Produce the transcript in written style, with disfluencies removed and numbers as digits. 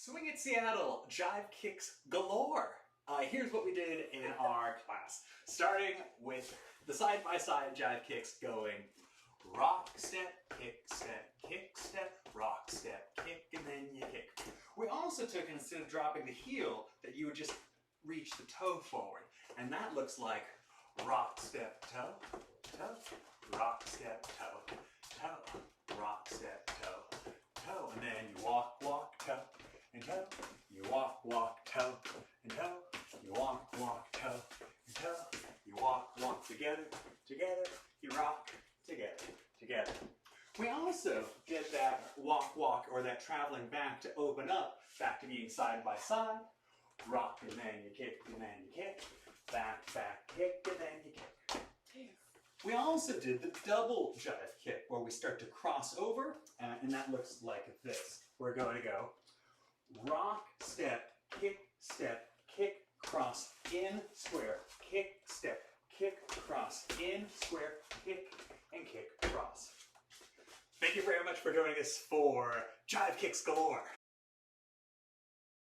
Swing at Seattle, Jive kicks galore. Here's what we did in our class. Starting with the side-by-side jive kicks going rock, step, rock, step, kick, and then you kick. We also took, instead of dropping the heel, that you would just reach the toe forward. And that looks like rock, step, toe, toe, rock, step, toe, toe, rock, step, toe, toe. And then you walk, walk, toe, and toe. You walk, walk, toe, and toe. You walk, walk, toe, and toe. You walk, walk, together, together. You rock, together, together. We also did that walk, walk, or that traveling back to open up, back to being side by side. Rock, and then you kick, and then you kick. Back, back, kick, and then you kick. We also did the double jive kick, where we start to cross over, and that looks like this. We're going to go rock, step, kick, cross, in, square, kick, step, kick, cross, in, square, kick, and kick, cross. Thank you very much for joining us for Jive Kicks Galore.